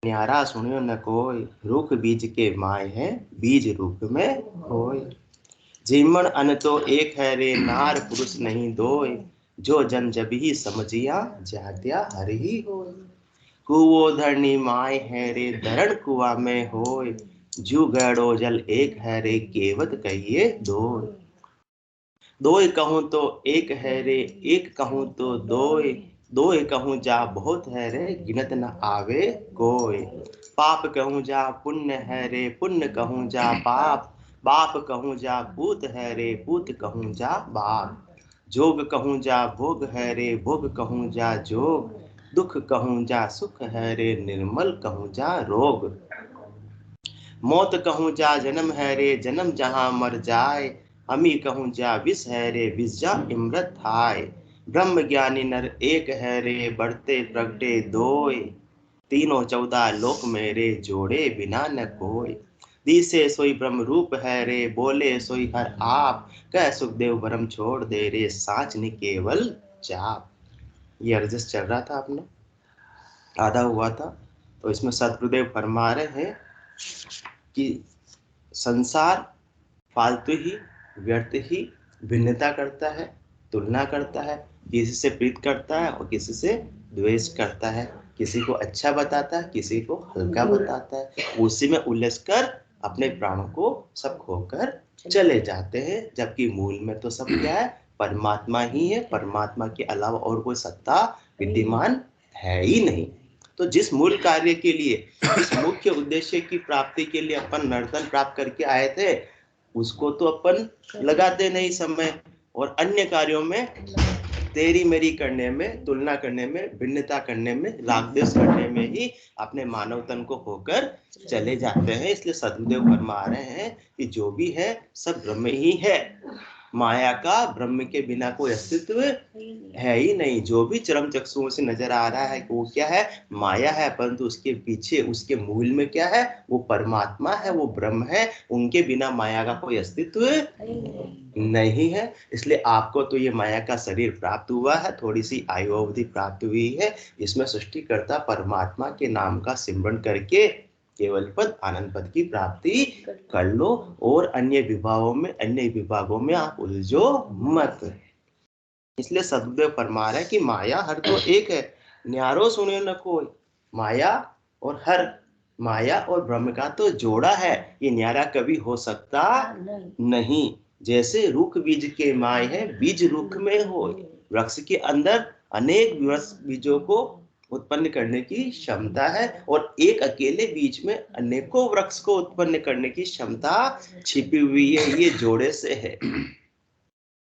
न्यारा सुनियो न कोई, रुख बीज के माय है, बीज रुख में होय। जीमन अन तो एक है रे, नार पुरुष नहीं दोय, जो जन जब ही समझिया, जात्या हर ही होय। कुओ धरनी माय है रे, धरण कुआ में होय, जू गड़ो जल एक है रे, केवत कहिए दोय। दोय कहूँ तो एक है रे, एक कहूँ तो दोय, दोय कहूँ जा बहुत है रे, गिनत न आवे कोय। पाप कहूँ जा पुण्य है रे, पुण्य कहूँ जा पाप, बाप कहूँ जा पूत है रे, पूत कहूँ जा बाप। जोग कहूँ जा भोग है रे, भोग कहूँ जा जोग, दुख कहूँ जा सुख है रे, निर्मल कहूँ जा रोग। मौत कहूँ जा जन्म है रे, जन्म जहाँ मर जाए, अमी कहूँ जा विष है रे, विष जा इमृत थाय। ब्रह्म ज्ञानी नर एक है रे, बढ़ते प्रगटे दोय, तीनों 14 लोक मेरे, जोड़े बिना न कोय। दिसे सोई ब्रह्म रूप है रे, बोले सोई हर आप, कह सुखदेव भरम छोड़ दे रे, साच नि केवल जाप। ये अर्जस चल रहा था अपना, आधा हुआ था। तो इसमें सतगुरुदेव फरमा रहे हैं कि संसार फालतू ही, व्यर्थ ही भिन्नता करता है, तुलना करता है, किसी से प्रीत करता है और किसी से द्वेष करता है, किसी को अच्छा बताता है, किसी को हल्का बताता है, उसी में उलझ कर अपने प्राणों को सब खोकर चले जाते हैं। जबकि मूल में तो सब क्या है, परमात्मा ही है, परमात्मा के अलावा और कोई सत्ता विद्यमान है ही नहीं। तो जिस मूल कार्य के लिए, जिस मुख्य उद्देश्य की प्राप्ति के लिए अपन नर्तन प्राप्त करके आए थे, उसको तो अपन लगाते नहीं समय, और अन्य कार्यों में तेरी मेरी करने में, तुलना करने में, भिन्नता करने में, राग द्वेष करने में ही अपने मानव तन को होकर चले जाते हैं। इसलिए सदगुरुदेव फरमा रहे हैं कि जो भी है सब ब्रह्म ही है, माया का ब्रह्म के बिना कोई अस्तित्व है ही नहीं। जो भी चरम चक्षुओं से नजर आ रहा है वो क्या है, माया है, परंतु उसके पीछे, उसके मूल में क्या है, वो परमात्मा है, वो ब्रह्म है। उनके बिना माया का कोई अस्तित्व नहीं है। इसलिए आपको तो ये माया का शरीर प्राप्त हुआ है, थोड़ी सी आयु अवधि प्राप्त हुई है, इसमें सृष्टिकर्ता परमात्मा के नाम का सिमरन करके केवल पद आनंद पद की प्राप्ति कर लो, और अन्य विभागों में आप उलझो मत। इसलिए सदगुरुदेव फरमा रहे हैं कि माया हर तो एक है, न्यारो सुने न कोई। माया और हर, माया और ब्रह्म का तो जोड़ा है, ये न्यारा कभी हो सकता नहीं। जैसे रुख बीज के माय है, बीज रुख में हो। वृक्ष के अंदर अनेक बीजों को उत्पन्न करने की क्षमता है, और एक अकेले बीज में अनेकों वृक्ष को उत्पन्न करने की क्षमता छिपी हुई है। ये जोड़े से है,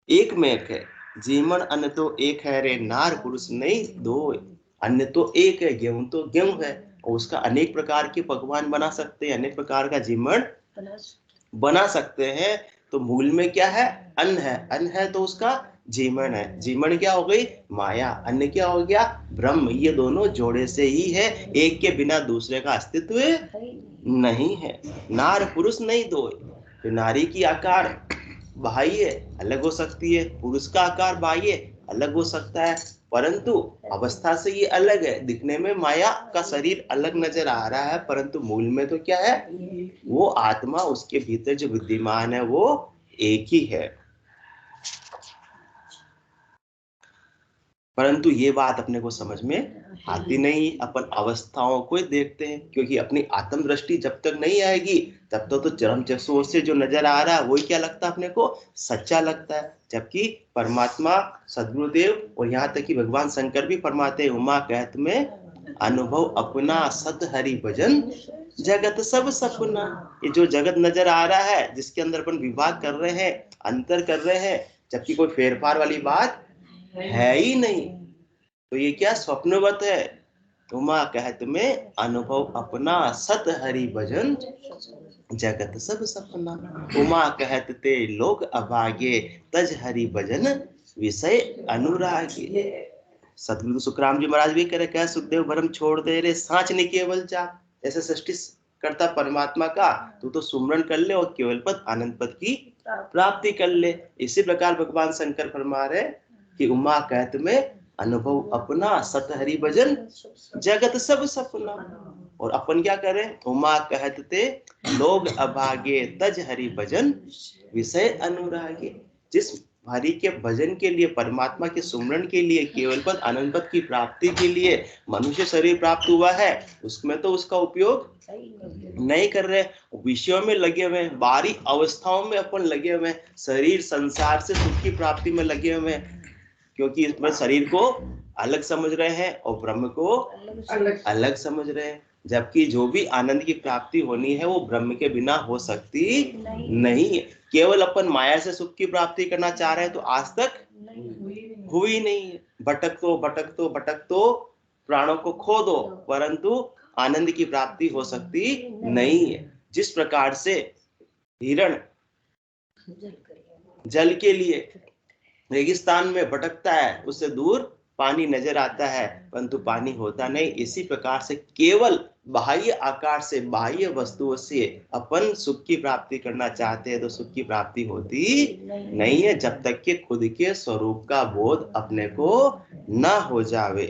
एक में एक है। जीवन अन्न तो एक है रे, नार पुरुष नहीं दो। अन्न तो एक है, गेहूं तो गेहूं है, और उसका अनेक प्रकार के पकवान बना सकते हैं, अनेक प्रकार का जीवन बना सकते हैं। तो मूल में क्या है, अन्न है, अन्न है तो उसका जीवन है। जीवन क्या हो गई, माया। अन्न क्या हो गया, ब्रह्म। ये दोनों जोड़े से ही है, एक के बिना दूसरे का अस्तित्व नहीं है। नार पुरुष नहीं दो। तो नारी की आकार बाह्य अलग हो सकती है, पुरुष का आकार बाह्य अलग हो सकता है, परंतु अवस्था से ये अलग है। दिखने में माया का शरीर अलग नजर आ रहा है, परंतु मूल में तो क्या है, वो आत्मा, उसके भीतर जो विद्यमान है वो एक ही है। परंतु ये बात अपने को समझ में आती नहीं। अपन अवस्थाओं को ही देखते हैं, क्योंकि अपनी आत्म दृष्टि जब तक नहीं आएगी तब तो चरम चक्षुओं से जो नजर आ रहा है वही क्या लगता है अपने को, सच्चा लगता है। जबकि परमात्मा, सदगुरुदेव और यहाँ तक कि भगवान शंकर भी फरमाते हैं, उमा कहत में अनुभव अपना, सत हरि भजन जगत सब सपना। ये जो जगत नजर आ रहा है, जिसके अंदर अपन विभाग कर रहे हैं, अंतर कर रहे हैं, जबकि कोई फेरफार वाली बात है ही नहीं, तो ये क्या स्वप्नवत है। उमा कहत में अनुभव अपना, सत हरि भजन जगत सब सपना। उमा कहत ते लोग अभागे, तज हरि भजन विषय अनुरागे। सतगुरु सुखराम जी महाराज भी कह रहे, क्या सुखदेव भरम छोड़ दे रे, साँच नि केवल जा। ऐसे सृष्टि करता परमात्मा का तू तो सुमरन कर ले और केवल पद आनंद पद की प्राप्ति कर ले। इसी प्रकार भगवान शंकर फरमा रहे कि उमा कहत में अनुभव अपना, सत हरि भजन जगत सब सपना। और अपन क्या करें, उमा कहते लोग अभागे तज हरि भजन विषय अनुरागे। जिस हरि के भजन के लिए, परमात्मा के सुमरन के लिए, केवल पद अनंत पद की प्राप्ति के लिए मनुष्य शरीर प्राप्त हुआ है, उसमें तो उसका उपयोग नहीं कर रहे, विषयों में लगे हुए, बाहरी अवस्थाओं में अपन लगे हुए, शरीर संसार से सुख की प्राप्ति में लगे हुए, क्योंकि इसमें शरीर को अलग समझ रहे हैं और ब्रह्म को अलग समझ रहे हैं। जबकि जो भी आनंद की प्राप्ति होनी है वो ब्रह्म के बिना हो सकती नहीं है। केवल अपन माया से सुख की प्राप्ति करना चाह रहे हैं तो आज तक हुई नहीं है। भटक तो प्राणों को खो दो, परंतु आनंद की प्राप्ति हो सकती नहीं है। जिस प्रकार से हिरण जल के लिए रेगिस्तान में भटकता है, उससे दूर पानी नजर आता है परंतु पानी होता नहीं, इसी प्रकार से केवल बाह्य आकार से, बाह्य वस्तुओं से अपन सुख की प्राप्ति करना चाहते हैं तो सुख की प्राप्ति होती नहीं है जब तक कि खुद के स्वरूप का बोध अपने को न हो जावे।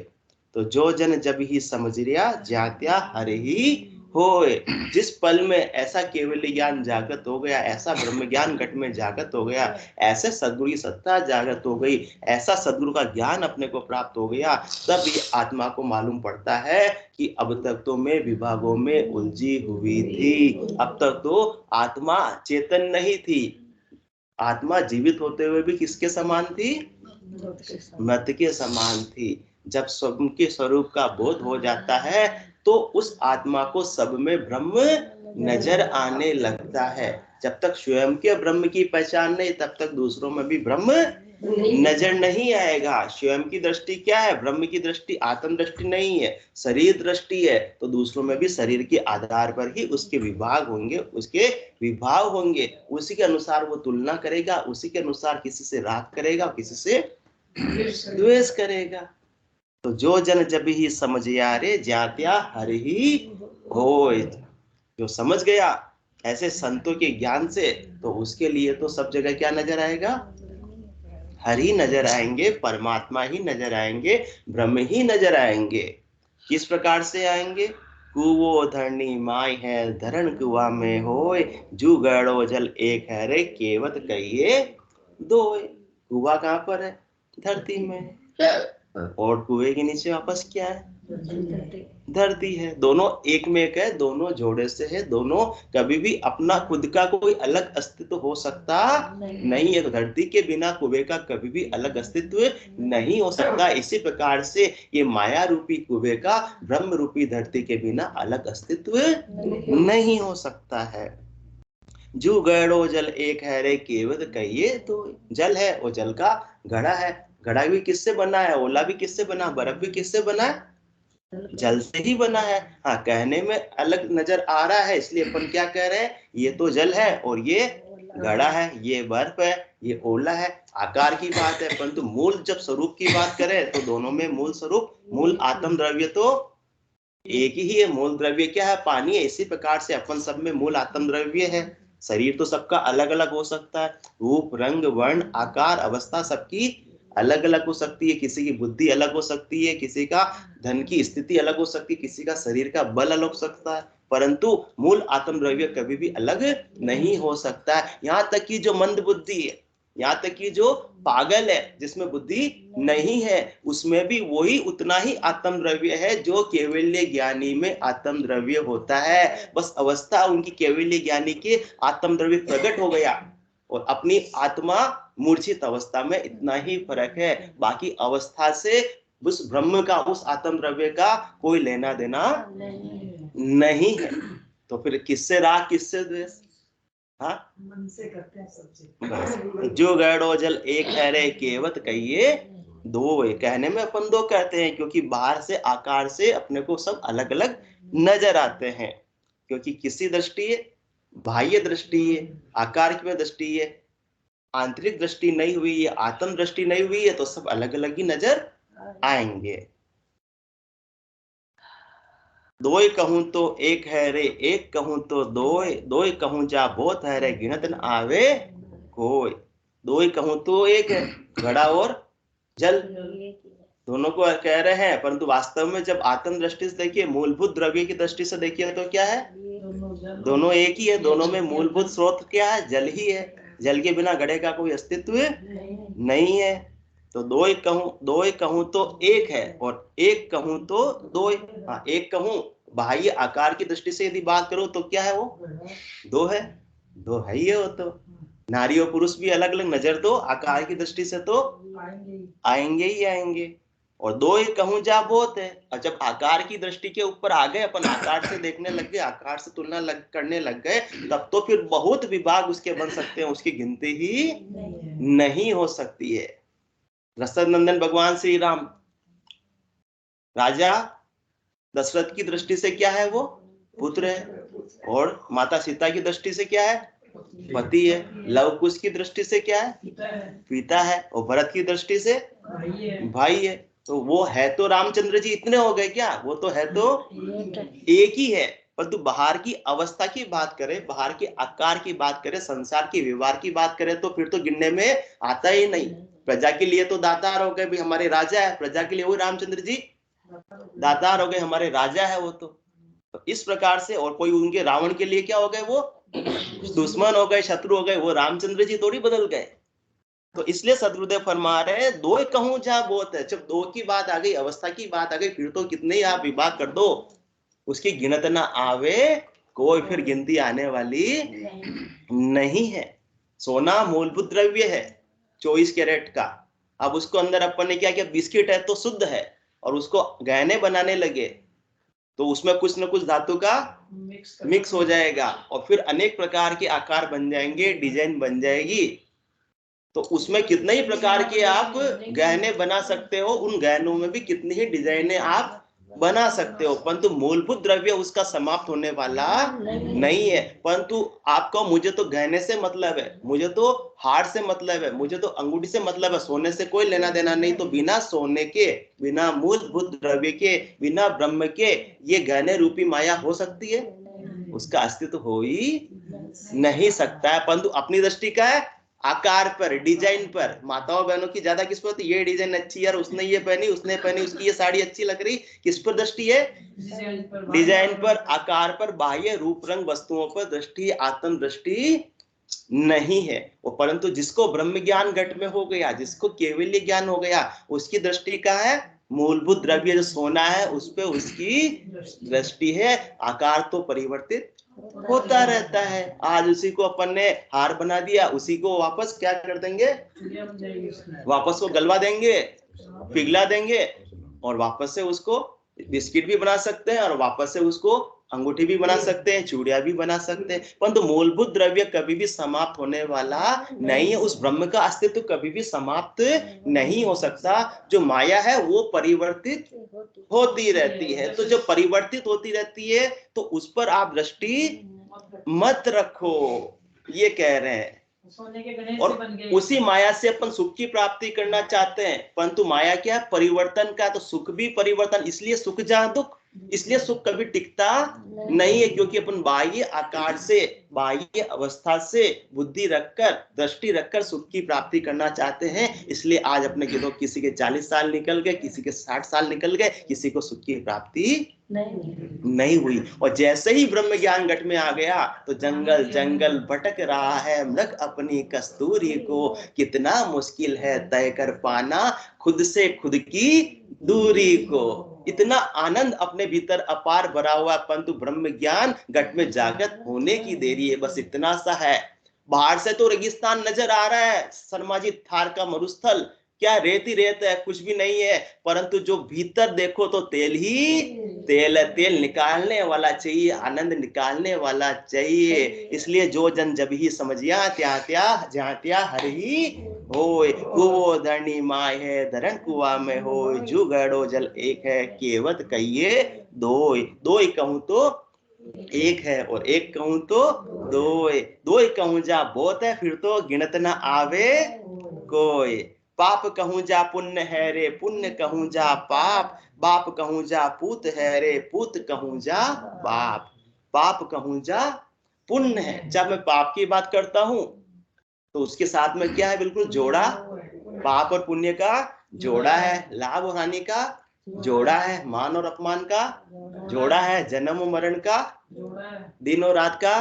तो जो जन जब ही समझ लिया ज्ञात्या हरि ही होए। जिस पल में ऐसा केवल ज्ञान जागृत हो गया, ऐसा ब्रह्म ज्ञान घट में जागृत हो गया, ऐसे सद्गुरु की सत्ता जागृत हो गई, ऐसा सद्गुरु का ज्ञान अपने को प्राप्त हो गया, तब ये आत्मा को मालूम पड़ता है कि अब तक तो मैं विभागों में उलझी हुई थी। अब तक तो आत्मा चेतन नहीं थी, आत्मा जीवित होते हुए भी किसके समान थी? मृत के समान थी। जब स्वयं के स्वरूप का बोध हो जाता है तो उस आत्मा को सब में ब्रह्म नजर आने लगता है। जब तक स्वयं के ब्रह्म की पहचान नहीं, तब तक दूसरों में भी ब्रह्म नजर नहीं आएगा। स्वयं की दृष्टि क्या है? ब्रह्म की दृष्टि आत्म दृष्टि नहीं है, शरीर दृष्टि है। तो दूसरों में भी शरीर के आधार पर ही उसके विभाग होंगे, उसके विभाग होंगे, उसी के अनुसार वो तुलना करेगा, उसी के अनुसार किसी से राग करेगा, किसी से द्वेष करेगा। तो जो जन जब ही समझ यारे ज्ञात्या हरि ही होए। जो समझ गया ऐसे संतों के ज्ञान से, तो उसके लिए तो सब जगह क्या नजर आएगा? हरि नजर आएंगे, परमात्मा ही नजर आएंगे, ब्रह्म ही नजर आएंगे। किस प्रकार से आएंगे? कुवो धरणी माय है धरण कुआ में होए, जू गड़ो जल एक है रे केवत कहिए दोए। कुआ कहाँ पर है? धरती में। और कुएं के नीचे वापस क्या है? धरती है। दोनों एक में एक है, दोनों जोड़े से है, दोनों कभी भी अपना खुद का कोई अलग अस्तित्व हो सकता नहीं है। तो धरती के बिना कुएं का कभी भी अलग अस्तित्व नहीं हो सकता। इसी प्रकार से ये माया रूपी कुएं का ब्रह्म रूपी धरती के बिना अलग अस्तित्व नहीं हो सकता है। जू गड़ो जल एक है रे केवत कहिए तो। जल है और जल का घड़ा है। घड़ा भी किससे बना है? ओला भी किससे बना? बर्फ भी किससे बना है? जल से ही बना है। हाँ, कहने में अलग नजर आ रहा है, इसलिए अपन क्या कह रहे हैं? ये तो जल है और ये घड़ा है, ये बर्फ है, ये ओला है। आकार की बात है, परंतु मूल जब स्वरूप की बात करें तो दोनों में मूल स्वरूप, मूल आत्म द्रव्य तो एक ही है। मूल द्रव्य क्या है? पानी है। इसी प्रकार से अपन सब में मूल आत्म द्रव्य है। शरीर तो सबका अलग अलग हो सकता है, रूप रंग वर्ण आकार अवस्था सबकी अलग अलग हो सकती है। किसी की बुद्धि अलग हो सकती है, किसी का धन की स्थिति अलग हो सकती है, किसी का शरीर का बल अलग हो सकता है, परंतु मूल आत्म द्रव्य कभी भी अलग नहीं हो सकता है। यहाँ तक कि जो मंद बुद्धि है, यहाँ तक कि जो पागल है, जिसमें बुद्धि नहीं है, उसमें भी वही उतना ही आत्म द्रव्य है जो केवल्य ज्ञानी में आत्म द्रव्य होता है। बस अवस्था उनकी केवल्य ज्ञानी के आत्म द्रव्य प्रकट हो गया और अपनी आत्मा मूर्छित अवस्था में, इतना ही फर्क है। बाकी अवस्था से उस ब्रह्म का, उस आत्म द्रव्य का कोई लेना देना नहीं है। तो फिर किससे राग, किससे द्वेष? हाँ, मन से करते हैं सबसे। जो गड़ो जल एक है रे केवत कहिए दो। कहने में अपन दो कहते हैं क्योंकि बाहर से आकार से अपने को सब अलग अलग नजर आते हैं, क्योंकि किसी दृष्टि है, बाह्य दृष्टि है, आकार की दृष्टि है, आंतरिक दृष्टि नहीं हुई है, आत्म दृष्टि नहीं हुई है, तो सब अलग अलग ही नजर आएंगे। दोय कहूं तो एक है रे एक कहूं तो दोय, दोय कहूं जा बहुत है रे गिनत न आवे कोई। दोय कहूं तो एक है, घड़ा और जल, दोनों को कह रहे हैं, परंतु वास्तव में जब आत्म दृष्टि से देखिए, मूलभूत द्रव्य की दृष्टि से देखिए तो क्या है, दोनों एक ही है। दोनों में मूलभूत स्रोत क्या है, जल ही है। जल के बिना घड़े का कोई अस्तित्व नहीं है। तो दो एक कहूं तो एक है, और एक कहूं तो दो। हाँ, एक कहूं बाह्य आकार की दृष्टि से यदि बात करूं तो क्या है, वो दो है। दो है ही है वो तो। नारी और पुरुष भी अलग अलग नजर दो आकार की दृष्टि से तो आएंगे ही आएंगे। और दो एक कहूं जा बहुत है। और जब आकार की दृष्टि के ऊपर आ गए, अपन आकार से देखने लग गए, आकार से तुलना करने लग गए, तब तो फिर बहुत विभाग उसके बन सकते हैं, उसकी गिनती ही नहीं हो सकती है। दशरथ नंदन भगवान श्री राम, राजा दशरथ की दृष्टि से क्या है, वो पुत्र है। और माता सीता की दृष्टि से क्या है, पति है। लव कुश की दृष्टि से क्या है, पिता है। और भरत की दृष्टि से भाई है। तो वो है तो रामचंद्र जी इतने हो गए क्या, वो तो है तो एक ही है। परंतु बाहर की अवस्था की बात करें, बाहर के आकार की बात करें, संसार के व्यवहार की बात करें, तो फिर तो गिनने में आता ही नहीं। प्रजा के लिए तो दातार हो गए, भी हमारे राजा है। प्रजा के लिए वो रामचंद्र जी दातार हो गए, हमारे राजा है वो तो इस प्रकार से। और कोई उनके रावण के लिए क्या हो गए, वो दुश्मन हो गए, शत्रु हो गए। वो रामचंद्र जी थोड़ी बदल गए। तो इसलिए सदगुरुदेव फरमा रहे हैं, दो कहूं जहां बहुत है। जब दो की बात आ गई, अवस्था की बात आ गई, फिर तो कितने ही आप विभाग कर दो, उसकी गिनत ना आवे, कोई फिर गिनती आने वाली नहीं है। सोना मूलभूत द्रव्य है 24 कैरेट का। अब उसको अंदर अपन ने क्या किया, बिस्किट है तो शुद्ध है, और उसको गहने बनाने लगे तो उसमें कुछ न कुछ धातु का मिक्स हो जाएगा, और फिर अनेक प्रकार के आकार बन जाएंगे, डिजाइन बन जाएगी। तो उसमें कितने ही प्रकार के आप गहने बना सकते हो, उन गहनों में भी कितनी ही डिजाइने आप बना सकते हो, परंतु मूलभूत द्रव्य उसका समाप्त होने वाला नहीं है। परंतु आपको, मुझे तो गहने से मतलब है, मुझे तो हार से मतलब है, मुझे तो अंगूठी से मतलब है, सोने से कोई लेना देना नहीं। तो बिना सोने के, बिना मूलभूत द्रव्य के, बिना ब्रह्म के ये गहने रूपी माया हो सकती है? उसका अस्तित्व हो ही नहीं सकता है। परंतु अपनी दृष्टि का है आकार पर, डिजाइन पर। माताओं बहनों की ज्यादा किस पर होती है, ये डिजाइन अच्छी यार, उसने ये पहनी, उसने पहनी, उसकी ये साड़ी अच्छी लग रही। किस पर दृष्टि है, डिजाइन पर, आकार पर, बाह्य रूप रंग वस्तुओं पर दृष्टि, आत्म दृष्टि नहीं है। वो परंतु जिसको ब्रह्म ज्ञान घट में हो गया, जिसको केवल्य ज्ञान हो गया, उसकी दृष्टि का है मूलभूत द्रव्य जो सोना है उस पे उसकी दृष्टि है। आकार तो परिवर्तित होता रहता है। आज उसी को अपन ने हार बना दिया, उसी को वापस क्या कर देंगे, वापस को गलवा देंगे, पिघला देंगे, और वापस से उसको बिस्किट भी बना सकते हैं, और वापस से उसको अंगूठी भी बना सकते हैं, चूड़ियां भी बना सकते हैं। परंतु मूलभूत द्रव्य कभी भी समाप्त होने वाला नहीं है। उस ब्रह्म का अस्तित्व कभी भी समाप्त नहीं हो सकता। जो माया है वो परिवर्तित होती रहती है। तो जब परिवर्तित होती रहती है तो उस पर आप दृष्टि मत रखो, ये कह रहे हैं। और उसी माया से अपन सुख की प्राप्ति करना चाहते हैं, परंतु माया क्या है, परिवर्तन का। तो सुख भी परिवर्तन, इसलिए सुख जहां दुख, इसलिए सुख कभी टिकता नहीं है। क्योंकि अपन बाह्य आकार से, बाह्य अवस्था से बुद्धि रखकर, दृष्टि रखकर सुख की प्राप्ति करना चाहते हैं। इसलिए आज अपने किसी के 40 साल निकल गए, किसी के 60 साल निकल गए, किसी को सुख की प्राप्ति नहीं हुई। और जैसे ही ब्रह्म ज्ञान घट में आ गया तो जंगल जंगल भटक रहा है मृग अपनी कस्तूरी को, कितना मुश्किल है तय कर पाना खुद से खुद की दूरी को। इतना आनंद अपने भीतर अपार भरा हुआ, परंतु ब्रह्म ज्ञान घट में जागृत होने की देरी है, बस इतना सा है। बाहर से तो रेगिस्तान नजर आ रहा है, शर्मा जी, थार का मरुस्थल, क्या रेत ही रेत है, कुछ भी नहीं है। परंतु जो भीतर देखो तो तेल ही तेल है। तेल निकालने वाला चाहिए, आनंद निकालने वाला चाहिए। इसलिए जो जन जब ही समझिया, त्या त्या जहाँ त्या हर ही होय। कुओ धरणी माय है, धरण कुआ में होय, जू गढ़ो जल एक है, केवत कहिए दोय। दोय कहूं तो एक है, और एक कहूं तो दोय। दोय कहूं जा बहुत है, फिर तो गिनत ना आवे कोई। पाप कहूं जा पुण्य है रे, पुण्य कहूं जा पाप, बाप कहूं जा पूत है रे, पूत कहूं जा बाप। पाप कहूं जा पुण्य है। जब मैं पाप की बात करता हूं तो उसके साथ में क्या है, बिल्कुल जोड़ा, पाप और पुण्य का जोड़ा है लाभ और हानि का, जोड़ा है मान और अपमान का, जोड़ा है जन्म और मरण का, दिन और रात का,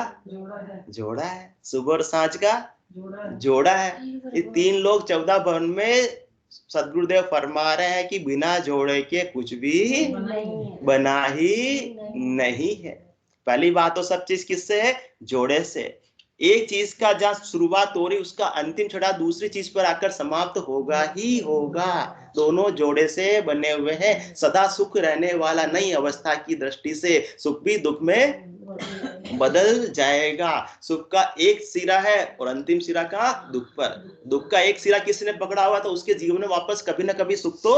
जोड़ा है सुबह और सांझ का, जोड़ा है। ये 3 लोग 14 भवन में सदगुरुदेव फरमा रहे हैं कि बिना जोड़े के कुछ भी बना ही नहीं है। पहली बात तो सब चीज किससे है? जोड़े से। एक चीज का जहां शुरुआत हो रही उसका अंतिम छड़ा दूसरी चीज पर आकर समाप्त होगा ही होगा। दोनों जोड़े से बने हुए हैं। सदा सुख रहने वाला नई अवस्था की दृष्टि से सुख भी दुख में बदल जाएगा। सुख का एक सिरा है और अंतिम सिरा का दुख पर। दुख का एक सिरा किसी ने पकड़ा हुआ तो उसके जीवन में वापस कभी ना कभी सुख तो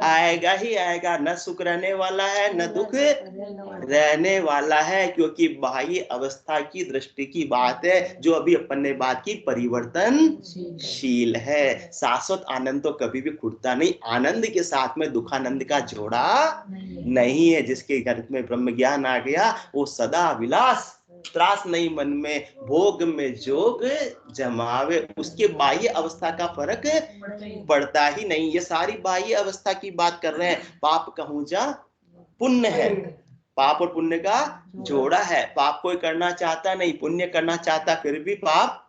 आएगा ही आएगा। न सुख रहने वाला है न दुख रहने वाला है, क्योंकि बाह्य अवस्था की दृष्टि की बात है जो अभी अपन ने बात की परिवर्तनशील है। शाश्वत आनंद तो कभी भी खुटता नहीं। आनंद के साथ में दुखानंद का जोड़ा नहीं है। जिसके घर में ब्रह्म ज्ञान आ गया वो सदा विलास त्रास नहीं मन में, भोग में जोग जमावे। उसके बाह्य अवस्था का फर्क पड़ता ही नहीं। ये सारी बाह्य अवस्था की बात कर रहे हैं। पाप कहूं जा पुण्य है, पाप और पुण्य का जोड़ा है। पाप कोई करना चाहता नहीं, पुण्य करना चाहता फिर भी पाप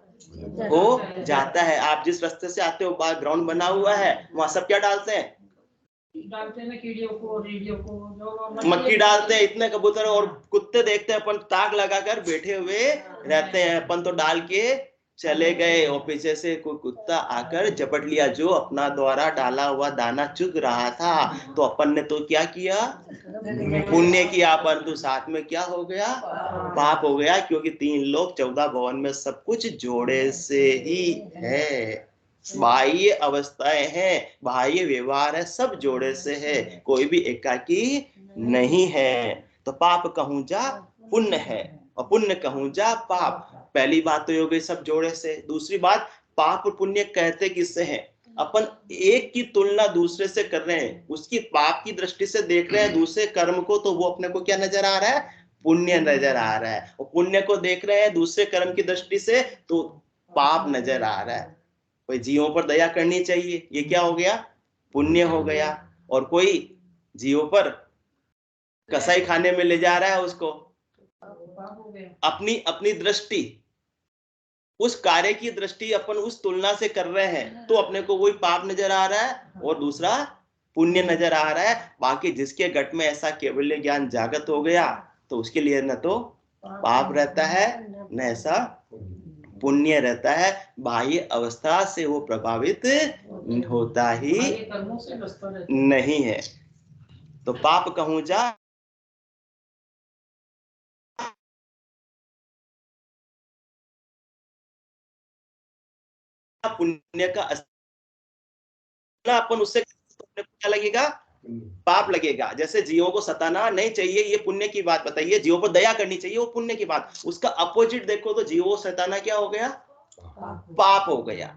हो जाता है। आप जिस रास्ते से आते हो बाहर ग्राउंड बना हुआ है, वहां सब क्या डालते हैं? मक्खी डालते हैं। इतने कबूतर और कुत्ते देखते हैं अपन ताक लगाकर बैठे हुए रहते हैं। अपन तो डाल के चले गए और पीछे से कोई कुत्ता आकर झपट लिया जो अपना द्वारा डाला हुआ दाना चुग रहा था। तो अपन ने तो क्या किया? पुण्य किया, परंतु साथ में क्या हो गया? पाप हो गया। क्योंकि 3 लोग 14 भवन में सब कुछ जोड़े से ही है। बाह्य अवस्थाएं हैं, बाह्य व्यवहार है, सब जोड़े से है, कोई भी एकाकी नहीं है। तो पाप कहूं जा पुण्य है और पुण्य कहूं जा पाप। पहली बात तो हो गई सब जोड़े से। दूसरी बात, पाप और पुण्य कहते किससे हैं? अपन एक की तुलना दूसरे से कर रहे हैं, उसकी पाप की दृष्टि से देख रहे हैं दूसरे कर्म को, तो वो अपने को क्या नजर आ रहा है? पुण्य नजर आ रहा है। और पुण्य को देख रहे हैं दूसरे कर्म की दृष्टि से तो पाप नजर आ रहा है। कोई जीवों पर दया करनी चाहिए, ये क्या हो गया? पुण्य हो गया। और कोई जीवों पर कसाई खाने में ले जा रहा है उसको, अपनी अपनी दृष्टि, उस कार्य की दृष्टि अपन उस तुलना से कर रहे हैं तो अपने को वही पाप नजर आ रहा है और दूसरा पुण्य नजर आ रहा है। बाकी जिसके घट में ऐसा केवल्य ज्ञान जागृत हो गया तो उसके लिए न तो पाप रहता है न ऐसा पुण्य रहता है। बाह्य अवस्था से वो प्रभावित होता ही नहीं है। तो पाप कहूं जा पुण्य का अपन उससे क्या लगेगा? पाप लगेगा। जैसे जीवों को सताना नहीं चाहिए, ये पुण्य की बात बताइए। जीवों पर दया करनी चाहिए, वो पुण्य की बात। उसका अपोजिट देखो तो जीवों को सताना क्या हो गया? पाप हो गया।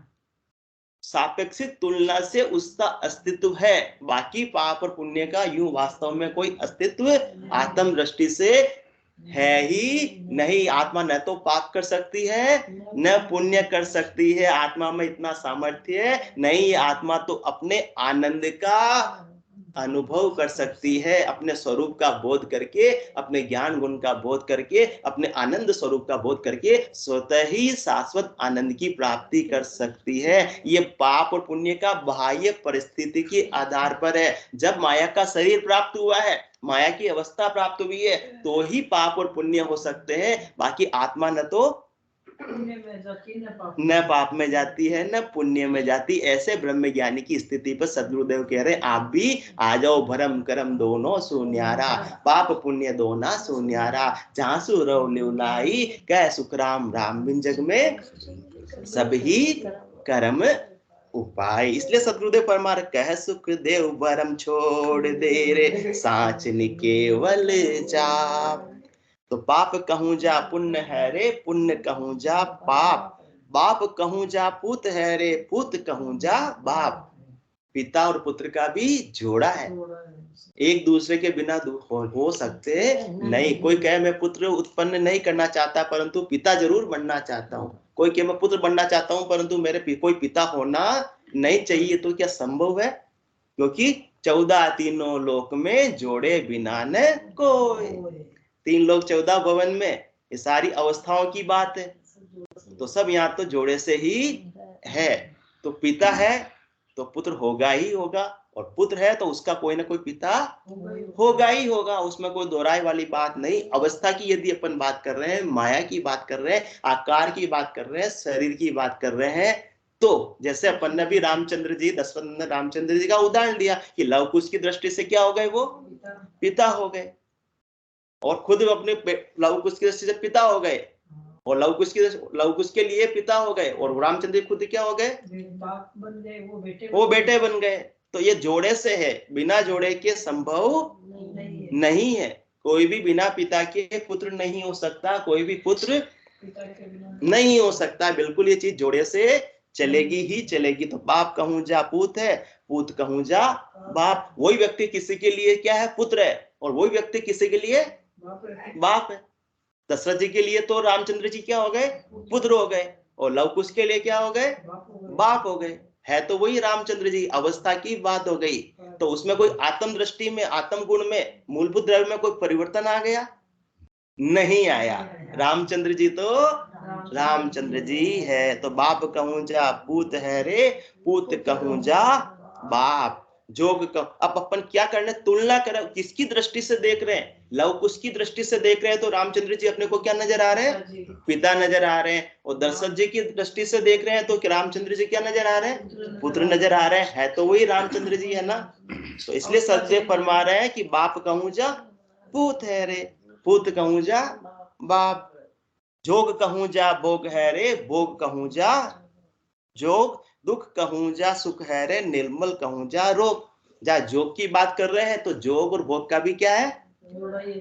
सापेक्षिक तुलना से उसका अस्तित्व है, बाकी पाप और पुण्य का यूं वास्तव में कोई अस्तित्व आत्म दृष्टि से है ही नहीं। आत्मा न तो पाप कर सकती है न पुण्य कर सकती है। आत्मा में इतना सामर्थ्य है नहीं। आत्मा तो अपने आनंद का अनुभव कर सकती है, अपने स्वरूप का बोध करके, अपने ज्ञान गुण का बोध करके, अपने आनंद स्वरूप का बोध करके स्वतः ही शाश्वत आनंद की प्राप्ति कर सकती है। ये पाप और पुण्य का बाह्य परिस्थिति के आधार पर है। जब माया का शरीर प्राप्त हुआ है, माया की अवस्था प्राप्त हुई है, तो ही पाप और पुण्य हो सकते हैं। बाकी आत्मा न तो न पाप में जाती है न पुण्य में जाती। ऐसे ब्रह्म ज्ञानी की स्थिति पर सदगुरुदेव कह रहे आप भी आ जाओ। भरम करम दोनों सुन्यारा, पाप पुण्य दोना सुन्यारा, जहां सुरव लिवलाई कह सुखराम राम बिन जग में सभी कर्म उपाय। इसलिए सदगुरुदेव परमार कह सुख देव भरम छोड़ दे रे साच निकेवल जाप। तो पाप कहूं जा पुण्य है रे, पुण्य कहूं जा पाप, बाप कहूं जा पुत है रे, पुत कहूं जा बाप। पिता और पुत्र का भी जोड़ा है, एक दूसरे के बिना हो सकते नहीं। कोई कहे मैं पुत्र उत्पन्न नहीं करना चाहता परंतु पिता जरूर बनना चाहता हूँ। कोई कहे मैं पुत्र बनना चाहता हूँ परंतु मेरे कोई पिता होना नहीं चाहिए तो क्या संभव है? क्योंकि 14 तीनों लोक में जोड़े बिना न कोई। 3 लोक 14 भवन में ये सारी अवस्थाओं की बात है, तो सब यहाँ तो जोड़े से ही है। तो पिता है तो पुत्र होगा ही होगा, और पुत्र है तो उसका कोई ना कोई पिता होगा ही होगा, उसमें कोई दोहराई वाली बात नहीं। अवस्था की यदि अपन बात कर रहे हैं, माया की बात कर रहे हैं, आकार की बात कर रहे हैं, शरीर की बात कर रहे हैं, तो जैसे अपन ने भी रामचंद्र जी, दशरथ ने रामचंद्र जी का उदाहरण दिया कि लव कुश की दृष्टि से क्या हो गए, वो पिता हो गए, और खुद अपने लव कुश की दृष्टि से पिता हो गए, और लव कुश के लिए पिता हो गए, और रामचंद्र खुद क्या हो गए, वो बेटे बन गए। तो ये जोड़े से है, बिना जोड़े के संभव नहीं है। कोई भी बिना पिता के पुत्र नहीं हो सकता, कोई भी पुत्र नहीं हो सकता। बिल्कुल ये चीज जोड़े से चलेगी ही चलेगी। तो बाप कहूं जा पूत है, पूत कहूं जा बाप। वही व्यक्ति किसी के लिए क्या है, पुत्र है, और वही व्यक्ति किसी के लिए बाप है। दशरथ जी के लिए तो रामचंद्र जी क्या हो गए, पुत्र हो गए, और लव कुश के लिए क्या हो गए, बाप हो गए। है तो वही रामचंद्र जी, अवस्था की बात हो गई। तो उसमें कोई आत्म दृष्टि में, आत्म गुण में, मूलभूत द्रव्य में कोई परिवर्तन आ गया? नहीं आया। रामचंद्र जी तो रामचंद्र जी है। तो बाप कहूं जा पूत है रे, पूत कहूं जा बाप। जोग अब अपन क्या करने, तुलना करें, किसकी दृष्टि से देख रहे हैं? लव कुश की दृष्टि से देख रहे हैं तो रामचंद्र जी अपने को क्या नजर आ रहे हैं, पिता नजर आ रहे हैं। और दशरथ जी की दृष्टि से देख रहे हैं तो रामचंद्र जी क्या नजर आ रहे हैं, पुत्र नजर आ रहे हैं। है तो वही रामचंद्र जी है ना। तो इसलिए सत्य फरमा रहे हैं कि बाप कहूं जा पूत है रे, पूत कहूं जा बाप। जोग कहूं जा भोग है रे, भोग कहूं जा जोग। दुख कहूं जा सुख है रे, निर्मल कहूं जा रोग। जा जोग की बात कर रहे हैं तो जोग और भोग का भी क्या है,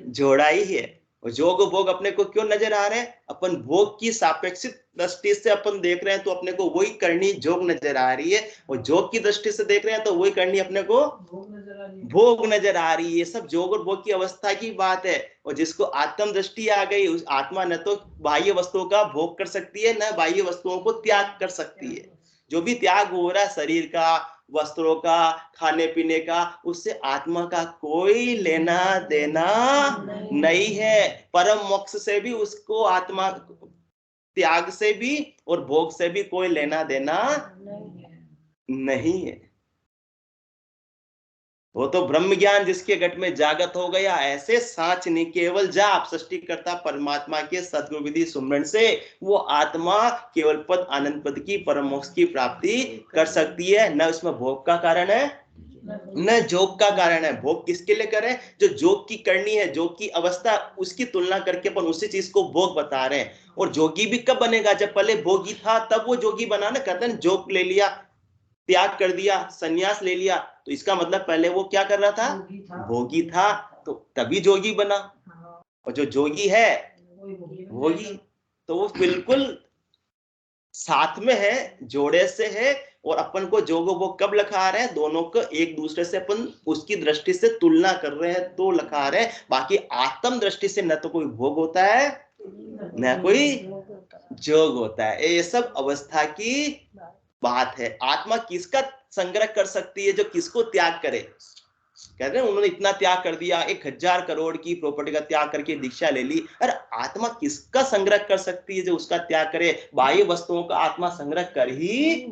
जोड़ा ही है। और जोग और भोग अपने को क्यों नजर आ रहे हैं? अपन भोग की सापेक्षिक दृष्टि से अपन देख रहे हैं तो अपने को वही करनी जोग नजर आ रही है, और जोग की दृष्टि से देख रहे हैं तो वही करनी अपने को भोग नजर आ रही है। सब जोग और भोग की अवस्था की बात है। और जिसको आत्म दृष्टि आ गई, उस आत्मा न तो बाह्य वस्तुओं का भोग कर सकती है, न बाह्य वस्तुओं को त्याग कर सकती है। जो भी त्याग हो रहा है शरीर का, वस्त्रों का, खाने पीने का, उससे आत्मा का कोई लेना देना नहीं है। परम मोक्ष से भी उसको, आत्मा त्याग से भी और भोग से भी कोई लेना देना नहीं है। वो तो ब्रह्म ज्ञान जिसके घट में जागत हो गया, ऐसे साच नहीं केवल जाप सृष्टिकर्ता परमात्मा के सद्गुरु विधि सुमरण से वो आत्मा केवल पद आनंद पद की परम मोक्ष की प्राप्ति कर सकती है। न उसमें भोग का कारण है, न जोग का कारण है। भोग किसके लिए करें? जो जोग की करनी है, जोग की अवस्था, उसकी तुलना करके अपन उसी चीज को भोग बता रहे हैं। और जोगी भी कब बनेगा? जब पहले भोगी था तब वो जोगी बना ना। कहते हैं जोग ले लिया, त्याग कर दिया, सन्यास ले लिया, तो इसका मतलब पहले वो क्या कर रहा था, भोगी था, तो तभी जोगी बना। और जो जोगी है भोगी, तो वो बिल्कुल साथ में है, जोड़े से है। और अपन को जोग भोग कब लखा रहे हैं? दोनों को एक दूसरे से अपन उसकी दृष्टि से तुलना कर रहे हैं तो लखा रहे हैं। बाकी आत्म दृष्टि से न तो कोई भोग होता है न कोई जोग होता है। ये सब अवस्था की बात है। आत्मा किसका संग्रह कर सकती है? जो किसको त्याग करे। कहते हैं उन्होंने इतना त्याग कर दिया, 1000 करोड़ की प्रॉपर्टी का त्याग करके दीक्षा ले ली। अरे आत्मा किसका संग्रह कर सकती है जो उसका त्याग करे? बाह्य वस्तुओं का आत्मा संग्रह कर ही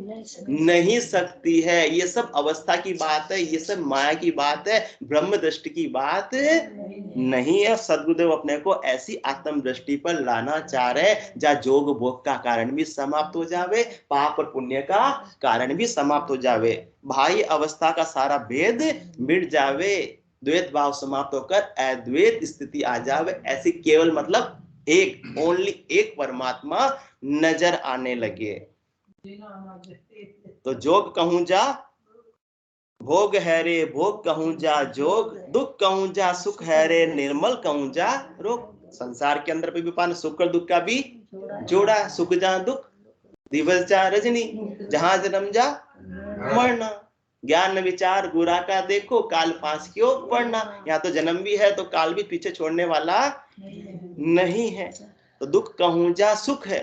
नहीं सकती है। ये सब अवस्था की बात है, ये सब माया की बात है, ब्रह्म दृष्टि की बात नहीं है। सदगुरुदेव अपने को ऐसी आत्म दृष्टि पर लाना चाह रहे जहाँ जोग भोग का कारण भी समाप्त हो जावे, पाप और पुण्य का कारण भी समाप्त हो जावे, बाह्य अवस्था का सारा भेद मिट जावे, द्वैत भाव समाप्त होकर अद्वैत स्थिति आ जावे। ऐसी केवल मतलब एक, ओनली एक परमात्मा नजर आने लगे। तो जोग कहूं जा भोग है रे, भोग कहूं जा जोग। दुख कहूं जा सुख है रे, निर्मल कहूं जा रोग। संसार के अंदर भी पान सुख और दुख का भी जोड़ा। सुख जहां दुख, दिवस जा रजनी, जहां जन्म जा मरना। ज्ञान विचार गुरा का देखो, काल पास क्यों पढ़ना। यहाँ तो जन्म भी है तो काल भी पीछे छोड़ने वाला नहीं है। तो दुख कहूं जा सुख है,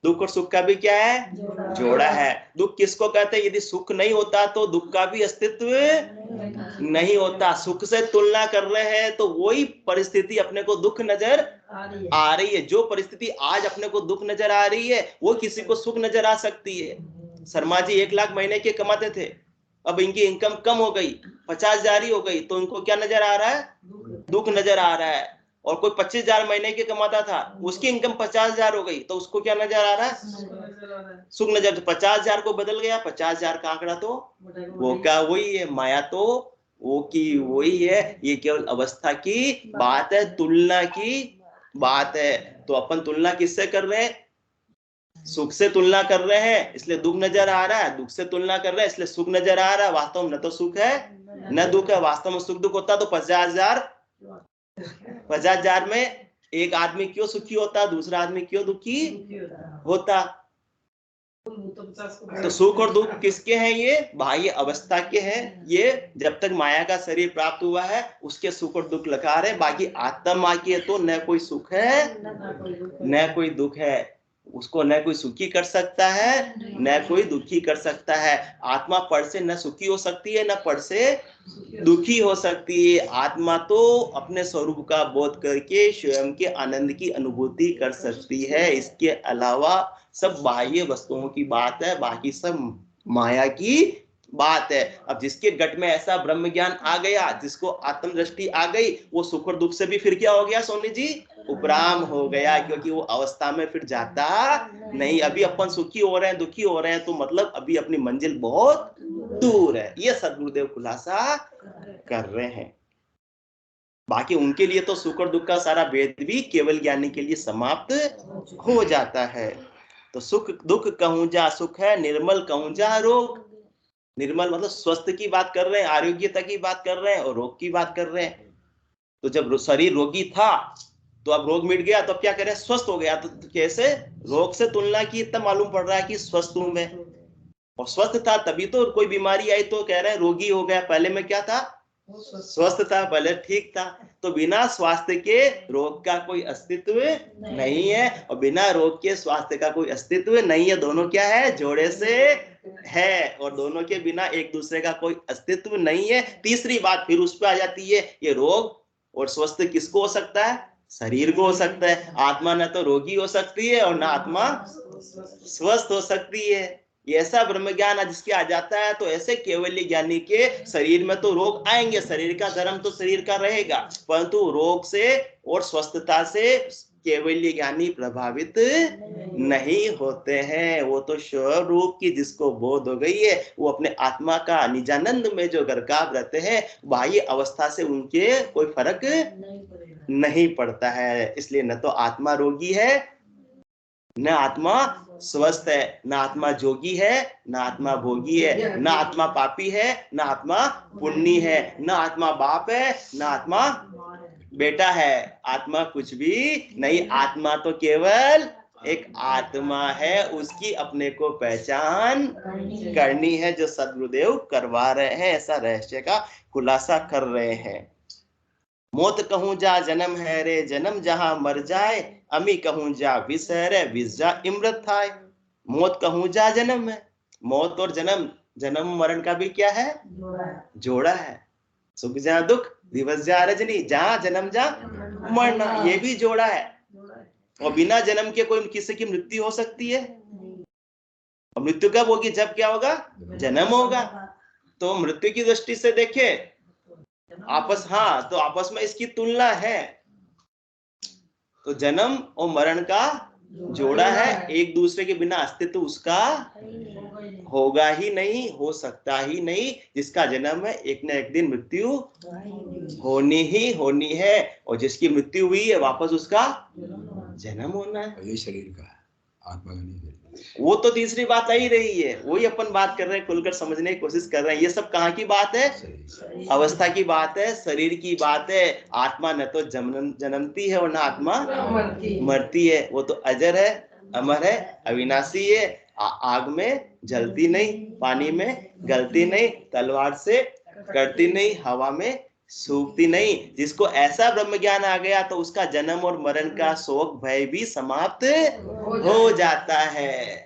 दुख और सुख का भी क्या है, जोड़ा है। दुख किसको कहते हैं? यदि सुख नहीं होता तो दुख का भी अस्तित्व नहीं होता। सुख से तुलना कर रहे हैं तो वही परिस्थिति अपने को दुख नजर आ रही है। जो परिस्थिति आज अपने को दुख नजर आ रही है वो किसी को सुख नजर आ सकती है। शर्मा जी 1 लाख महीने के कमाते थे, अब इनकी इनकम कम हो गई, 50,000 ही हो गई, तो इनको क्या नजर आ रहा है? दुख नजर आ रहा है। और कोई 25,000 महीने के कमाता था, उसकी इनकम 50,000 हो गई, तो उसको क्या नजर आ रहा है? सुख नजर। तो 50,000 को बदल गया, 50,000 का आंकड़ा तो वो का वही है। माया तो वो की वही है। ये केवल अवस्था की बात है, तुलना की बात है। तो अपन तुलना किससे कर रहे हैं? सुख से तुलना कर रहे हैं इसलिए दुख नजर आ रहा है, दुख से तुलना कर रहे हैं इसलिए सुख नजर आ रहा है। वास्तव में न तो सुख है न दुख है। वास्तव में सुख दुख होता तो 50,000 में एक आदमी क्यों सुखी होता, दूसरा आदमी क्यों दुखी होता? तो सुख और दुख किसके हैं? ये बाह्य अवस्था के हैं। ये जब तक माया का शरीर प्राप्त हुआ है उसके सुख और दुख लगा रहे। बाकी आत्मा की है तो न कोई सुख है न कोई दुख है। उसको न कोई सुखी कर सकता है न कोई दुखी कर सकता है। आत्मा पड़ से न सुखी हो सकती है न पड़ से दुखी हो सकती है। आत्मा तो अपने स्वरूप का बोध करके स्वयं के आनंद की अनुभूति कर सकती है। इसके अलावा सब बाह्य वस्तुओं की बात है, बाकी सब माया की बात है। अब जिसके गट में ऐसा ब्रह्म ज्ञान आ गया, जिसको आत्म दृष्टि आ गई, वो सुख और दुख से भी फिर क्या हो गया सोनी जी? उपराम हो गया, क्योंकि वो अवस्था में फिर जाता नहीं। अभी अपन सुखी हो रहे हैं दुखी हो रहे हैं तो मतलब अभी अपनी मंजिल बहुत दूर है। ये सद्गुरुदेव खुलासा कर रहे हैं। बाकी उनके लिए तो सुख और दुख का सारा भेद भी केवल ज्ञानी के लिए समाप्त हो जाता है। तो सुख दुख कहूं जा सुख है, निर्मल कहूं जा रोग। निर्मल मतलब स्वस्थ की बात कर रहे हैं, आरोग्यता की बात कर रहे हैं, और रोग की बात कर रहे हैं। तो जब शरीर रोगी था तो अब रोग मिट गया तो अब क्या करें? स्वस्थ हो गया। तो कैसे? रोग से तुलना की तब मालूम पड़ रहा है कि स्वस्थ हूं मैं। और स्वस्थ था तभी तो कोई बीमारी आई तो कह रहे हैं रोगी हो गया। पहले में क्या था? स्वस्थ था, पहले ठीक था। तो बिना स्वास्थ्य के रोग का कोई अस्तित्व नहीं है, और बिना रोग के स्वास्थ्य का कोई अस्तित्व नहीं है। दोनों क्या है? जोड़े से है, और दोनों के बिना एक दूसरे का कोई अस्तित्व नहीं है। तीसरी बात फिर उस पर आ जाती है, ये रोग और स्वस्थ किसको हो सकता है? शरीर को हो सकता है। आत्मा न तो रोगी हो सकती है और ना आत्मा स्वस्थ हो सकती है। ये ऐसा ब्रह्म ज्ञान जिसके आ जाता है तो ऐसे केवल्य ज्ञानी के शरीर में तो रोग आएंगे, शरीर का धर्म तो शरीर का रहेगा, परंतु रोग से और स्वस्थता से केवल्य ज्ञानी प्रभावित नहीं होते हैं। वो तो स्वरूप की जिसको बोध हो गई है वो अपने आत्मा का निजानंद में जो गर्काव रहते हैं, बाह्य अवस्था से उनके कोई फर्क नहीं पड़ता है। इसलिए न तो आत्मा रोगी है न आत्मा स्वस्थ है, न आत्मा जोगी है न आत्मा भोगी है, न आत्मा पापी है न आत्मा पुण्य है, न आत्मा बाप है न आत्मा बेटा है। आत्मा कुछ भी नहीं। आत्मा तो केवल एक आत्मा है, उसकी अपने को पहचान करनी है, जो सद्गुरुदेव करवा रहे हैं। ऐसा रहस्य का खुलासा कर रहे हैं। मौत कहूं जा जन्म है रे जन्म जहां मर जाए, अमी कहूं जा विष है रे विष जा इमृत थाय। मौत कहूं जा जन्म है। मौत और जन्म, जन्म मरण का भी क्या है? जोड़ा है। सुख जा दुख, दिवस जा रजनी, जहां जन्म जा मरना, ये भी जोड़ा है। और बिना जन्म के कोई किसी की मृत्यु हो सकती है? और मृत्यु कब होगी? जब क्या होगा? जन्म होगा। तो मृत्यु की दृष्टि से देखे आपस, हाँ, तो आपस में इसकी तुलना है। तो जन्म और मरण का जोड़ा है, एक दूसरे के बिना अस्तित्व उसका होगा ही नहीं, हो सकता ही नहीं। जिसका जन्म है एक न एक दिन मृत्यु होनी ही होनी है, और जिसकी मृत्यु हुई है वापस उसका जन्म होना है। ये शरीर का है, आत्मा का नहीं। वो तो तीसरी बात आ ही रही है, वही अपन बात कर रहे हैं, खुलकर समझने की कोशिश कर रहे हैं। ये सब कहाँ की बात है? अवस्था की बात है, शरीर की बात है। आत्मा न तो जन्मती है और न आत्मा मरती है। वो तो अजर है, अमर है, अविनाशी है। आग में जलती नहीं, पानी में गलती नहीं, तलवार से कटती नहीं, हवा में सूखती नहीं। जिसको ऐसा ब्रह्म ज्ञान आ गया तो उसका जन्म और मरण का शोक भय भी समाप्त हो जाता है।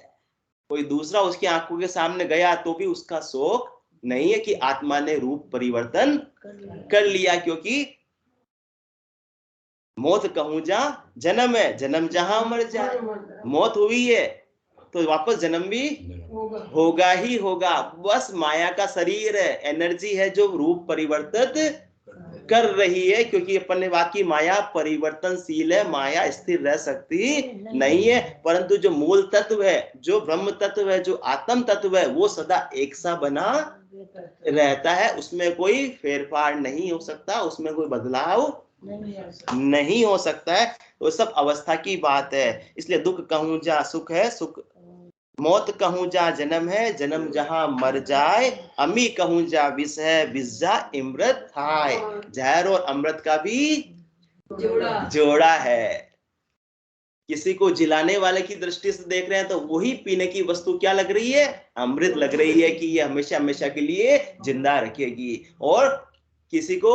कोई दूसरा उसकी आंखों के सामने गया तो भी उसका शोक नहीं है कि आत्मा ने रूप परिवर्तन कर लिया, क्योंकि मौत कहूं जा जन्म है, जन्म जहां मर जाए। मौत हुई है तो वापस जन्म भी होगा ही होगा। बस माया का शरीर है, एनर्जी है जो रूप परिवर्तित कर रही है, क्योंकि अपन ने बात की माया परिवर्तनशील है, माया स्थिर रह सकती नहीं है। परंतु जो मूल तत्व है, जो ब्रह्म तत्व है, जो आत्म तत्व है, वो सदा एक सा बना रहता है। उसमें कोई फेरफार नहीं हो सकता, उसमें कोई बदलाव नहीं हो सकता है। तो सब अवस्था की बात है। इसलिए दुख कहूं जा सुख है, सुख मौत कहूं जा जन्म है, जन्म जहां मर जाए। अमी कहूं जा विष है, विष जा अमृत खाए। जहर और अमृत का भी जोड़ा है। किसी को जिलाने वाले की दृष्टि से देख रहे हैं तो वही पीने की वस्तु क्या लग रही है, अमृत लग रही है कि ये हमेशा हमेशा के लिए जिंदा रखेगी। और किसी को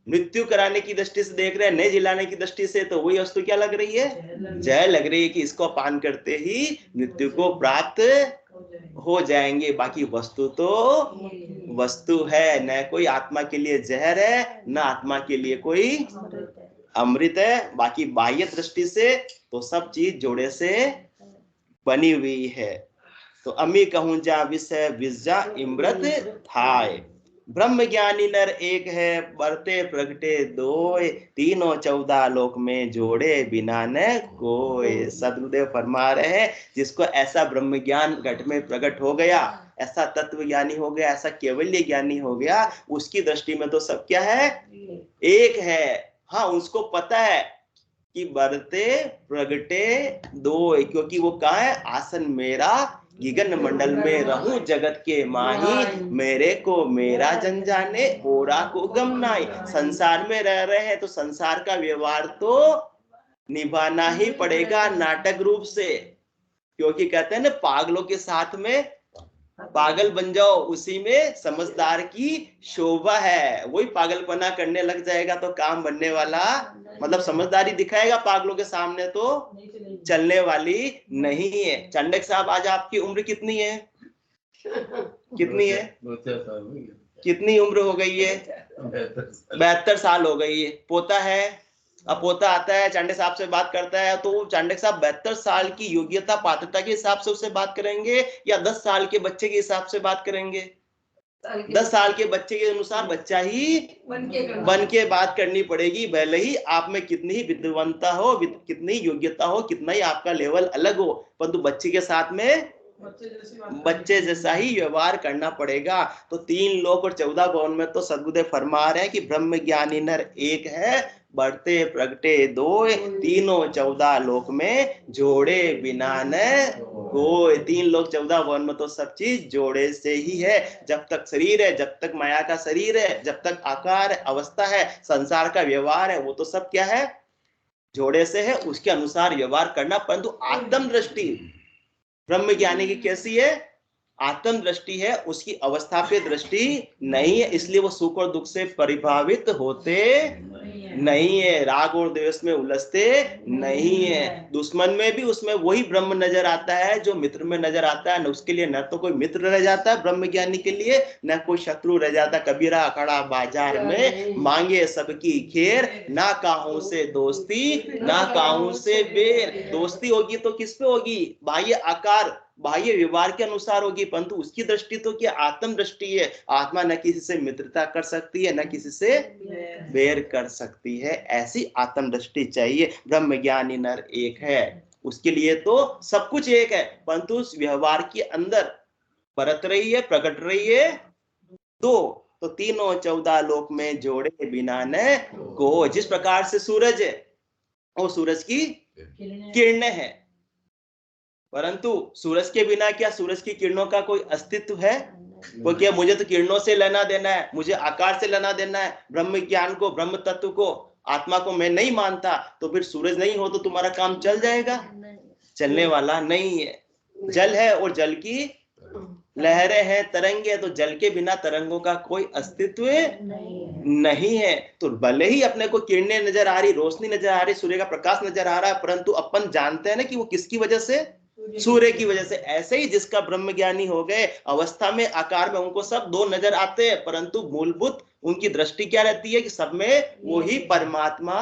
मृत्यु कराने की दृष्टि से देख रहे हैं, नहीं जिलाने की दृष्टि से, तो वही वस्तु क्या लग रही है, जहर लग रही है कि इसको पान करते ही मृत्यु को प्राप्त हो जाएंगे। बाकी वस्तु तो वस्तु है, न कोई आत्मा के लिए जहर है, न आत्मा के लिए कोई अमृत है। बाकी बाह्य दृष्टि से तो सब चीज जोड़े से बनी हुई है। तो अमी कहूं जा विष है, विष जा अमृत थाय। ब्रह्म ज्ञानी नर एक है, बरते प्रगटे दोय। तीनों 14 लोक में जोड़े बिना न कोई। सदगुरुदेव फरमा रहे हैं, जिसको ऐसा ब्रह्म ज्ञान घट में प्रकट हो गया, ऐसा तत्व ज्ञानी हो गया, ऐसा केवल्य ज्ञानी हो गया, उसकी दृष्टि में तो सब क्या है, एक है। हाँ, उसको पता है कि बरते प्रगटे दो, क्योंकि वो कहा है, आसन मेरा गगन मंडल में रहूं जगत के माही। मेरे को मेरा जन जाने, ओरा को गम नाई। संसार में रह रहे हैं तो संसार का व्यवहार तो निभाना ही पड़ेगा नाटक रूप से, क्योंकि कहते हैं ना, पागलों के साथ में पागल बन जाओ, उसी में समझदार की शोभा है। वही पागलपना करने लग जाएगा तो काम बनने वाला, मतलब समझदारी दिखाएगा पागलों के सामने तो चलने वाली नहीं है। चंडक साहब, आज आपकी उम्र कितनी है, कितनी है, कितनी उम्र हो गई है, 72 साल हो गई है। पोता है, अब पोता आता है, चांडे साहब से बात करता है, तो चांडे साहब 72 साल की योग्यता पात्रता के हिसाब से उससे बात करेंगे या 10 साल के बच्चे के हिसाब से बात करेंगे? 10 साल के बच्चे के अनुसार बच्चा ही बन के बात करनी पड़ेगी। भले ही आप में कितनी ही विद्वत्ता हो, कितनी योग्यता हो, कितना ही आपका लेवल अलग हो, परंतु बच्चे के साथ में बच्चे जैसा ही व्यवहार करना पड़ेगा। तो 3 लोक और 14 भवन में तो सदगुरुदेव फरमा रहे हैं कि ब्रह्म ज्ञानी नर एक है, बढ़ते प्रगटे दो। तीनों 14 लोक में जोड़े बिना न कोई। 3 लोक 14 भवन में तो सब चीज जोड़े से ही है। जब तक शरीर है, जब तक माया का शरीर है, जब तक आकार अवस्था है, संसार का व्यवहार है, वो तो सब क्या है, जोड़े से है। उसके अनुसार व्यवहार करना। परंतु आत्म दृष्टि ब्रह्म ज्ञानी की कैसी है, आत्म दृष्टि है, उसकी अवस्था पे दृष्टि नहीं है। इसलिए वो सुख और दुख से परिभावित होते नहीं है, राग और द्वेष में उलझते नहीं है। दुश्मन में भी उसमें वही ब्रह्म नजर आता है जो मित्र में नजर आता है। न उसके लिए न तो कोई मित्र रह जाता है ब्रह्म ज्ञानी के लिए, न कोई शत्रु रह जाता। कबीरा खड़ा बाजार में, मांगे सबकी खेर। ना काहू से दोस्ती, ना काहू से बेर। दोस्ती होगी तो किस पे होगी, बाह्य आकार बाह्य व्यवहार के अनुसार होगी, परंतु उसकी दृष्टि तो क्या, आत्म दृष्टि है। आत्मा न किसी से मित्रता कर सकती है, न किसी से बैर कर सकती है। ऐसी आत्म दृष्टि चाहिए। ब्रह्म ज्ञानी नर एक है, उसके लिए तो सब कुछ एक है, परंतु उस व्यवहार के अंदर बरत रही है, प्रकट रही है दो। तो तीनों 14 लोक में जोड़े बिना न को। जिस प्रकार से सूरज है, वो सूरज की किरणें हैं, परंतु सूरज के बिना क्या सूरज की किरणों का कोई अस्तित्व है? वो क्या, मुझे तो किरणों से लेना देना है, मुझे आकार से लेना देना है। ब्रह्म ज्ञान को, ब्रह्म तत्व को, आत्मा को मैं नहीं मानता, तो फिर सूरज नहीं हो तो तुम्हारा काम चल जाएगा? चलने वाला नहीं है। जल है और जल की लहरें हैं, तरंगे हैं, तो जल के बिना तरंगों का कोई अस्तित्व नहीं है। तो भले ही अपने को किरणें नजर आ रही, रोशनी नजर आ रही, सूर्य का प्रकाश नजर आ रहा है, परंतु अपन जानते हैं ना कि वो किसकी वजह से, सूर्य की वजह से। ऐसे ही जिसका ब्रह्म ज्ञानी हो गए, अवस्था में आकार में उनको सब दो नजर आते हैं, परंतु मूलभूत उनकी दृष्टि क्या रहती है कि सब में वही परमात्मा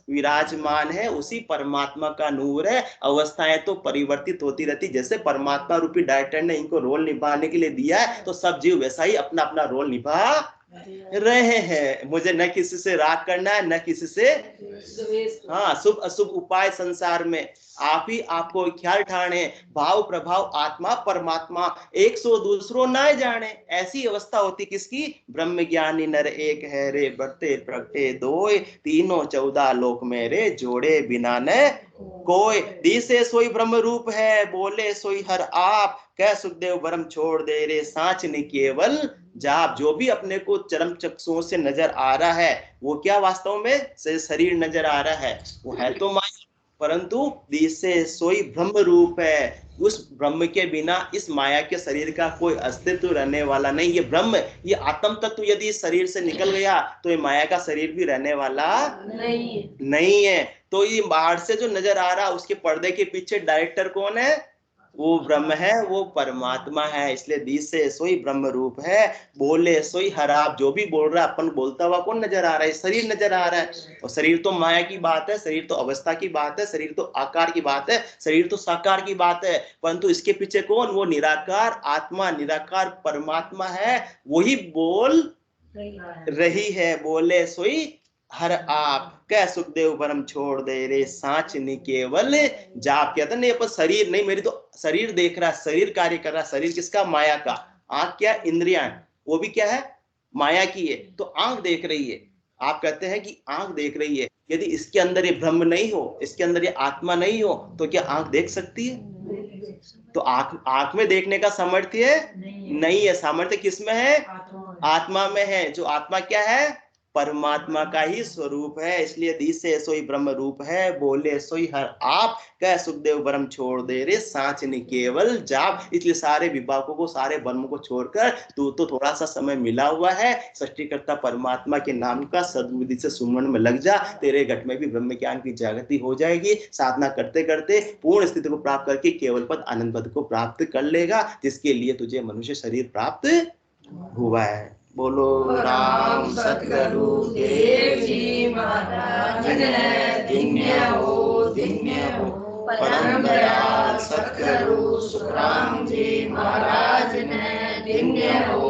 विराजमान है, उसी परमात्मा का नूर है। अवस्थाएं तो परिवर्तित होती रहती, जैसे परमात्मा रूपी डायरेक्टर ने इनको रोल निभाने के लिए दिया है, तो सब जीव वैसा ही अपना अपना रोल निभा रहे हैं। मुझे न किसी से राग करना है, न किसी से हाँ शुभ अशुभ उपाय संसार में, आप ही आपको ख्याल ठाणे, भाव प्रभाव आत्मा परमात्मा, एक सौ दूसरों ना जाने। ऐसी अवस्था होती किसकी, ब्रह्म ज्ञानी नर एक है रे, बढ़ते प्रगटे दोय, तीनों 14 लोक में रे, जोड़े बिना न कोई। दिसे सोई ब्रह्म रूप है, बोले सोई हर आप, कह सुखदेव भरम छोड़ दे रे, सांच ने केवल जाप। जो भी अपने को चरम चक्षुओं से नजर आ रहा है, वो क्या वास्तव में शरीर नजर आ रहा है, वो है तो माया, परंतु दिसे सोई ब्रह्म रूप है। उस ब्रह्म के बिना इस माया के शरीर का कोई अस्तित्व रहने वाला नहीं। ये ब्रह्म, ये आत्म तत्व यदि इस शरीर से निकल गया, तो ये माया का शरीर भी रहने वाला नहीं है। तो ये बाहर से जो नजर आ रहा, उसके पर्दे के पीछे डायरेक्टर कौन है, वो ब्रह्म है, वो परमात्मा है। इसलिए दिसे सोई ब्रह्म रूप है, बोले सोई हराब। जो भी बोल रहा है, अपन बोलता हुआ कौन नजर आ रहा है, शरीर नजर आ रहा है। और शरीर तो माया की बात है, शरीर तो अवस्था की बात है, शरीर तो आकार की बात है, शरीर तो साकार की बात है, परंतु इसके पीछे कौन, वो निराकार आत्मा, निराकार परमात्मा है, वही बोल रही है। बोले सोई हर आप, कह सुखदेव परम छोड़ दे रे, सांच नहीं केवल जाप। कहता नहीं अपन शरीर नहीं, मेरी तो शरीर देख रहा है, शरीर कार्य कर रहा है। शरीर किसका, माया का। आंख क्या, इंद्रियां, वो भी क्या है, माया की है। तो आंख देख रही है, आप कहते हैं कि आंख देख रही है, यदि इसके अंदर ये ब्रह्म नहीं हो, इसके अंदर ये आत्मा नहीं हो, तो क्या आंख देख सकती है? तो आंख, आंख में देखने का सामर्थ्य नहीं है। सामर्थ्य किसमें है, आत्मा में है। जो आत्मा क्या है, परमात्मा का ही स्वरूप है। इसलिए दिसे सोई ब्रह्म रूप है, बोले सोई हर आप, कह सुखदेव ब्रह्म छोड़ दे रे, सांच ने केवल जाप। इसलिए सारे विभागों को, सारे ब्रह्म को छोड़कर तू तो थोड़ा सा समय मिला हुआ है, सृष्टिकर्ता परमात्मा के नाम का सद्बुद्धि से सुमरण में लग जा। तेरे घट में भी ब्रह्म ज्ञान की जागृति हो जाएगी। साधना करते करते पूर्ण स्थिति को प्राप्त करके केवल पद आनंद पद को प्राप्त कर लेगा, जिसके लिए तुझे मनुष्य शरीर प्राप्त हुआ है। बोलो राम सतगुरु देव जी महाराज ने, धन्य हो परम दयाल सतगुरु सुखराम जी महाराज ने, धन्य हो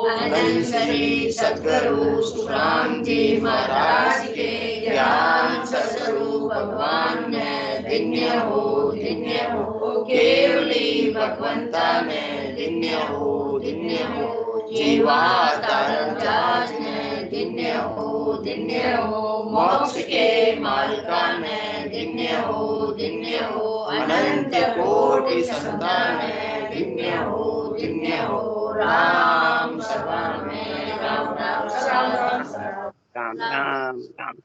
अनंत श्री सतगुरु सुखराम जी महाराज के ज्ञान स्वरूप भगवान ने, धन्य हो केवली भगवंता में, धन्य हो जीवावतारण जाज ने, धन्य हो मोक्ष के मालिका ने, धन्य हो अनंत कोटि संतान ने, धन्य हो राम सभा में, राम राम राम राम राम।